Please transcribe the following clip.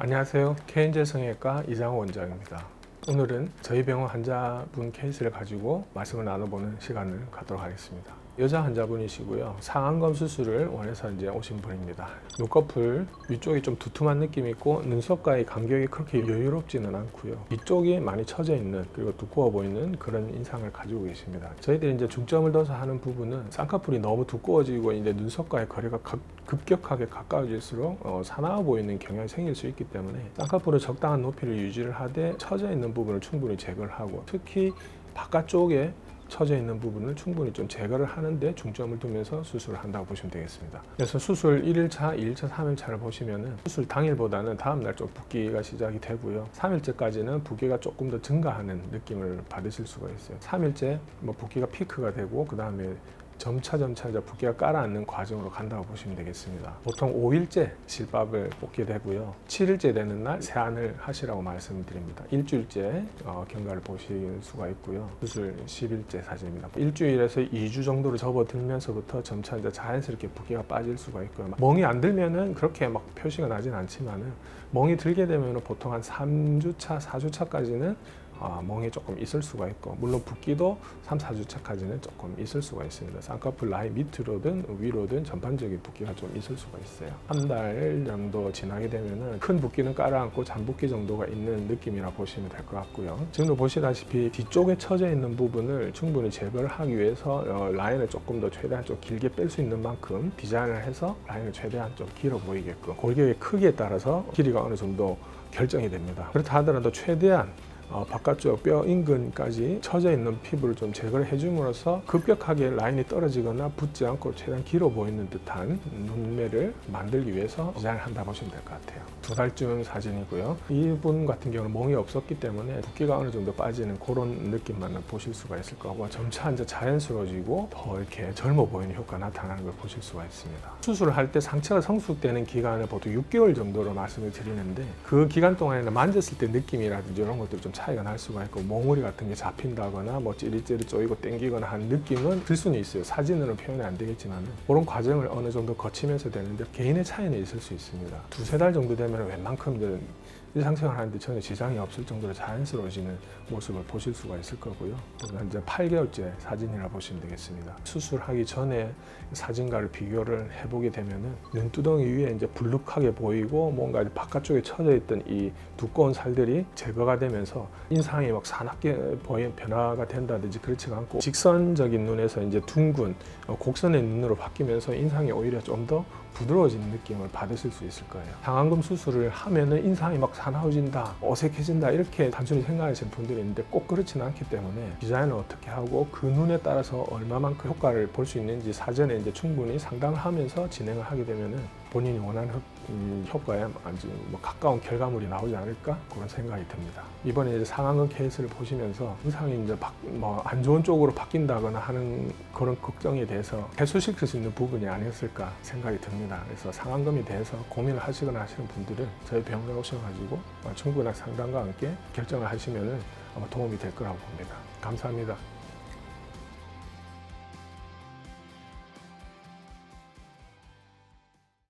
안녕하세요. KNJ 성형외과 이장호 원장입니다. 오늘은 저희 병원 환자분 케이스를 가지고 말씀을 나눠보는 시간을 갖도록 하겠습니다. 여자 환자분이시고요. 상안검 수술을 원해서 이제 오신 분입니다. 눈꺼풀 위쪽이 좀 두툼한 느낌이 있고 눈썹과의 간격이 그렇게 여유롭지는 않고요. 위쪽이 많이 처져 있는 그리고 두꺼워 보이는 그런 인상을 가지고 계십니다. 저희들이 이제 중점을 둬서 하는 부분은 쌍꺼풀이 너무 두꺼워지고 이제 눈썹과의 거리가 급격하게 가까워질수록 사나워 보이는 경향이 생길 수 있기 때문에 쌍꺼풀을 적당한 높이를 유지를 하되 처져 있는 부분을 충분히 제거를 하고, 특히 바깥쪽에 처져 있는 부분을 충분히 좀 제거를 하는데 중점을 두면서 수술을 한다고 보시면 되겠습니다. 그래서 수술 1일차, 2일차, 3일차를 보시면은 수술 당일보다는 다음날 좀 붓기가 시작이 되고요. 3일째까지는 붓기가 조금 더 증가하는 느낌을 받으실 수가 있어요. 3일째 붓기가 피크가 되고 그 다음에 점차 이제 붓기가 깔아앉는 과정으로 간다고 보시면 되겠습니다. 보통 5일째 실밥을 뽑게 되고요. 7일째 되는 날 세안을 하시라고 말씀드립니다. 일주일째 경과를 보실 수가 있고요. 수술 10일째 사진입니다. 일주일에서 2주 정도로 접어들면서부터 점차 이제 자연스럽게 붓기가 빠질 수가 있고요. 멍이 안 들면은 그렇게 막 표시가 나진 않지만은 멍이 들게 되면 보통 한 3주차, 4주차까지는 멍이 조금 있을 수가 있고, 물론 붓기도 3, 4주차까지는 조금 있을 수가 있습니다. 쌍꺼풀 라인 밑으로든 위로든 전반적인 붓기가 좀 있을 수가 있어요. 한 달 정도 지나게 되면은 큰 붓기는 깔아앉고 잔붓기 정도가 있는 느낌이라 보시면 될 것 같고요. 지금도 보시다시피 뒤쪽에 처져 있는 부분을 충분히 제거를 하기 위해서 라인을 조금 더 최대한 좀 길게 뺄 수 있는 만큼 디자인을 해서 라인을 최대한 좀 길어 보이게끔, 골격의 크기에 따라서 길이가 어느 정도 결정이 됩니다. 그렇다 하더라도 최대한 바깥쪽 뼈 인근까지 처져 있는 피부를 좀 제거를 해줌으로써 급격하게 라인이 떨어지거나 붙지 않고 최대한 길어 보이는 듯한 눈매를 만들기 위해서 디자인을 한다 보시면 될 것 같아요. 2달쯤 사진이고요. 이분 같은 경우는 멍이 없었기 때문에 붓기가 어느 정도 빠지는 그런 느낌만 보실 수가 있을 거고, 점차 이제 자연스러워지고 더 이렇게 젊어 보이는 효과가 나타나는 걸 보실 수가 있습니다. 수술을 할 때 상처가 성숙되는 기간을 보통 6개월 정도로 말씀을 드리는데, 그 기간 동안에는 만졌을 때 느낌이라든지 이런 것들 좀 차이가 날 수가 있고, 몽우리 같은 게 잡힌다거나 찌릿찌릿 쪼이고 땡기거나 하는 느낌은 들 수는 있어요. 사진으로는 표현이 안 되겠지만 그런 과정을 어느 정도 거치면서 되는데 개인의 차이는 있을 수 있습니다. 2-3달 정도 되면 웬만큼 일상생활 하는데 전혀 지장이 없을 정도로 자연스러워지는 모습을 보실 수가 있을 거고요. 이제 8개월째 사진이라 보시면 되겠습니다. 수술하기 전에 사진과를 비교를 해보게 되면은 눈두덩이 위에 이제 불룩하게 보이고 뭔가 바깥쪽에 처져 있던 이 두꺼운 살들이 제거가 되면서 인상이 막 사납게 보이는 변화가 된다든지 그렇지가 않고, 직선적인 눈에서 이제 둥근 곡선의 눈으로 바뀌면서 인상이 오히려 좀 더 부드러워지는 느낌을 받으실 수 있을 거예요. 상안검 수술을 하면은 인상이 막 사나워진다, 어색해진다 이렇게 단순히 생각하시는 분들이 있는데 꼭 그렇지는 않기 때문에 디자인을 어떻게 하고 그 눈에 따라서 얼마만큼 효과를 볼 수 있는지 사전에 이제 충분히 상담을 하면서 진행을 하게 되면은 본인이 원하는 효과에 아주 가까운 결과물이 나오지 않을까 그런 생각이 듭니다. 이번에 이제 상안검 케이스를 보시면서 인상이 이제 안 좋은 쪽으로 바뀐다거나 하는 그런 걱정에 대해서 해소시킬 수 있는 부분이 아니었을까 생각이 듭니다. 그래서 상안검에 대해서 고민을 하시거나 하시는 분들은 저희 병원에 오셔가지고 충분한 상담과 함께 결정을 하시면은 아마 도움이 될 거라고 봅니다. 감사합니다.